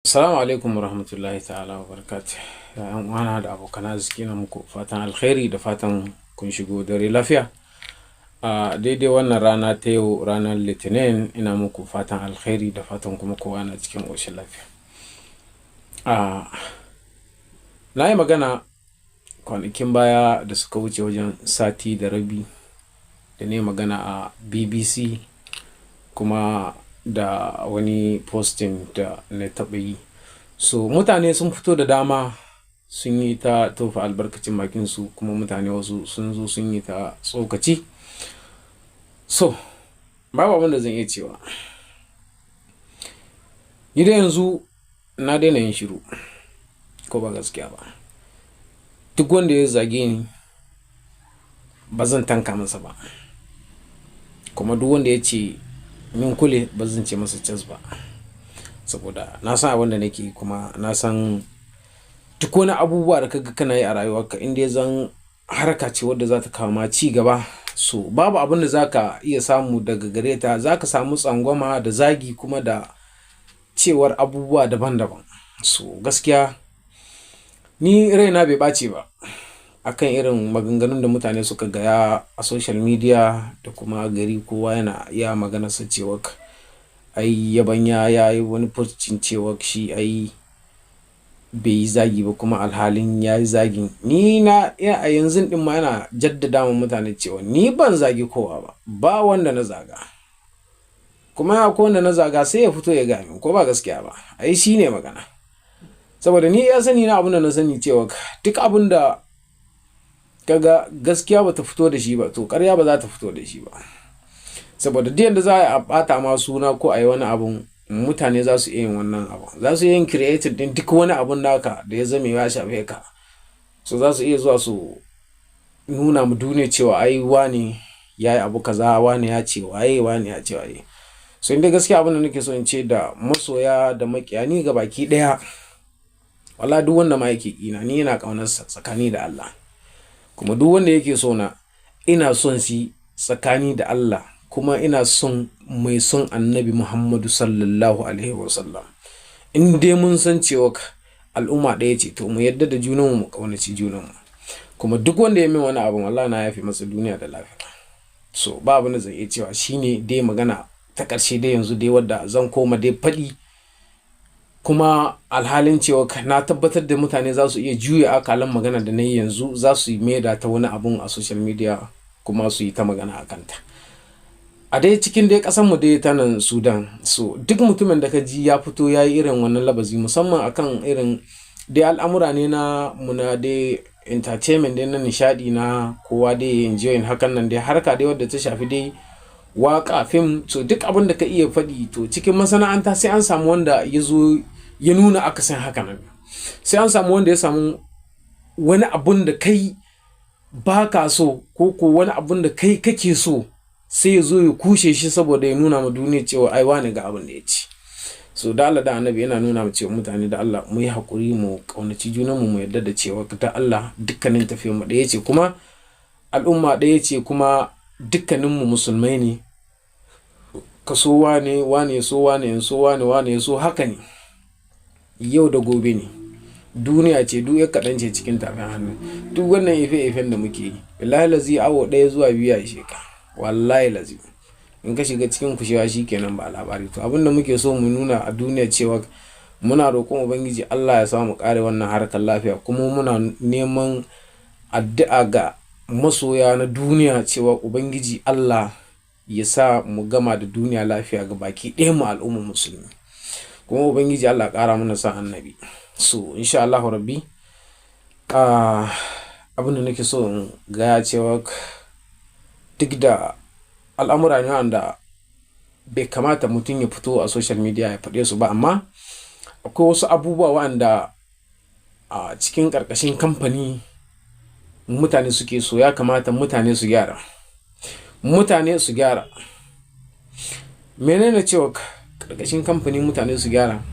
Assalamu alaikum warahmatullahi ta'ala wa barakatuh. ‘Yan uwana da abokan arziki na muku fatan alkhairi da fatan kun shigo dare lafiya. A daidai wannan rana ta yau ranar Litinin ina muku fatan alkhairi da fatan kuma kowa na cikin ƙoshin lafiya. Na yi magana kwanakin baya da suka wuce wajen sati da rabi da ne magana a BBC kuma da wani posting da na taɓa yi. So mutane sun fito da dama sun yi ta tofa albarkacin bakinsu, kuma mutane wasu sun zo sun yi ta tsokaci. So babu abin da zan iya cewa, ni da yanzu na daina yin shiru, ko ba gaskiya ba. Duk wanda ya zage ni ba zan tanka masa ba, kuma duk wanda ya ce min kule ba zan ce masa cas ba, saboda na san abin da nake, kuma na san duk wani abubuwa da kaga kana yi a rayuwarka inda zan harka ce wadda za ta kawo ma ci gaba. So babu abin da za ka iya samu daga gare ta. Za ka samu tsangwama da zagi kuma da cewar abubuwa daban-daban. So gaskiya ni raina bai ɓace ba akan irin maganganun da mutane suka gaya a social media, da kuma gari kowa yana iya maganarsa cewa ai yabanya ya yi wani postin cewa shi ai bai yi zagi ba, kuma alhalin ya yi zagin. Ni a yanzu din ma yana jaddada wa mutane cewa ni ban zagi kowa ba wanda na zaga, kuma ko wanda na zaga sai ya fito ya gami, ko ba gaskiya ba. Ai shi ne magana, saboda ni ya sani na abin da na sani cewa duk abin da kaga gaskiya ba ta fito da shi ba, to ƙarya ba za ta fito da shi ba. Saboda duk yanda za a ɓata ma suna ko a yi wani abun, mutane za su iya yin wannan abu, za su iya yin creative din duk wani abun naka da ya zame ya shafe ka. So za su iya zuwa su nuna mu duniya cewa ai wani ya yi abu kaza, wani ya ce waye, wani ya ce waye. So inda gaskiya abin da nake so in ce da masoya da makiya ni ga baki ɗaya, wallahi duk wanda ma yake ƙina ni yana ƙaunarsa tsakani da Allah, kuma duk wanda yake so na ina son shi tsakani da Allah, kuma ina son mai son annabi Muhammadu sallallahu alaihi wasallam. In dai mun san cewa al'umma ɗaya ce, to mu yadda da junanmu, mu ƙaunaci junanmu. Kuma duk wanda ya min wani abu wallahi na yafi masa duniya da lafiya. So ba abin da zan iya cewa, shine dai magana ta ƙarshe dai yanzu dai wadda zan koma dai faɗi, kuma alhalin cewa na tabbatar da mutane za su iya juya akalan magana da na yi yanzu, za su yi maida ta wani abun a social media, kuma su yi ta magana a kanta. A dai cikin dai ƙasanmu dai ta nan Sudan, so duk mutumin da ka ji ya fito ya yi irin wannan labazi, musamman akan irin dai al'amura ne na muna dai entertainment dai na nishaɗi na kowa dai enjoying hakan nan dai harka dai wadda ta shafi dai waƙa, fim. So duk abin da ka iya faɗi, to cikin masana'anta sai an samu wanda ya zo ya nuna akasin haka nan, sai an samu wanda ya samu wani abun da kai ba ka so, ko wani abun da kai kake so, sai ya zo ya kushe shi saboda ya nuna ma duniya cewa ai wani ga abin da ya ci. So da Allah da annabi yana nuna mu cewa mutane da Allah mu yi haƙuri, mu ƙaunaci junanmu, mu yarda da cewa da Allah dukkanin tafiyar mu ɗaya ce, kuma al'umma ɗaya ce, kuma dukkaninmu musulmai ne. Ka so wane ya so wane, ya so wane ya so, haka ne, yau da gobe ne, duniya ce, duk ya kaɗan ce cikin tafin hannu. Duk wannan ife-ifen da muke yi, wallahi lazi awo ɗaya zuwa biyu ya ishe ka, wallahi lazi. In ka shiga cikin kushewa shi kenan ba labari. To abin da muke so mu nuna a duniya cewa muna roƙon ubangiji Allah ya samu ƙare wannan harkar lafiya, kuma muna neman addu'a ga masoya na duniya cewa ubangiji Allah ya sa mu gama da duniya lafiya ga baki ɗaya mu al'ummar musulmi, kuma ubangiji Allah ƙara mana sa annabi. So insha Allah rabbi, abin da nake so in gaya cewa duk da al'amura ne wanda bai kamata mutum ya fito a social media ya faɗe su ba, amma akwai wasu abubuwa wanda a cikin ƙarƙashin kamfani mutane suke so, ya kamata mutane su gyara. Menene cewa ƙarƙashin kamfani mutane su gyara?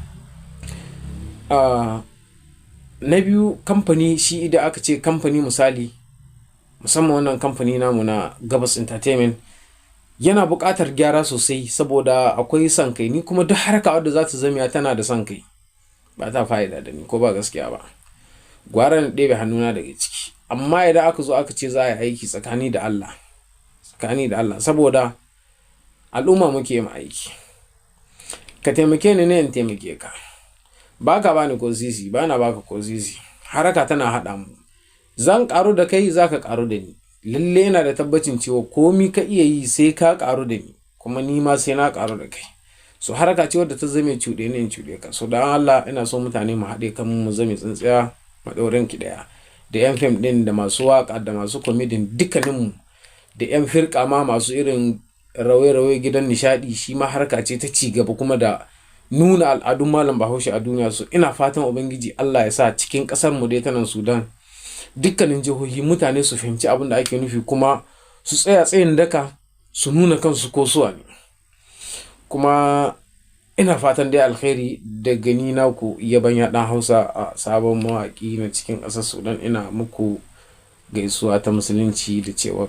Na biyu, kamfani shi idan aka ce kamfani, misali musamman wannan kamfani namu na Gabas Entertainment, yana buƙatar gyara sosai, saboda akwai son kai. Ni kuma duk harka wadda za ta zama tana da son kai. ba ta fa'ida da ni ko ba gaskiya ba. Gwara na ɗebe hannuna daga ciki. Amma idan aka zo aka ce za a yi aiki tsakani da Allah, saboda al'umma muke yin aiki. Ka taimake ni ne in taimake ka. Ba ka bani ko sisi, ba na baka ko sisi. Haraka tana haɗa mu. Zan ƙaru da kai, za ka ƙaru da ni. Lalle yana da tabbacin cewa komi ka iya yi sai ka ƙaru da ni, kuma ni ma sai na ƙaru da kai. So haraka ce wadda ta zame cuɗe ni in cuɗe ka. So don Allah ina so mutane mu haɗe kan mu zame tsintsiya maɗaurin ki ɗaya. Da 'yan fim ɗin, da masu waƙa, da masu komedin, dukkaninmu, da 'yan firƙa ma masu irin rawe-rawe gidan nishaɗi, shi ma harka ce ta ci gaba kuma da nuna al'adun malam Bahaushe a duniya. So ina fatan Ubangiji Allah ya sa cikin ƙasar mu dai ta nan Sudan, dukkanin jihohi mutane su fahimci abin da ake nufi kuma su tsaya tsayin daka su nuna kansu ko suwa ne. Kuma ina fatan dai alkhairi da gani naku Yabanya ɗan Hausa, a sabon mawaƙi na cikin ƙasar Sudan. Ina muku gaisuwa ta musulunci da cewa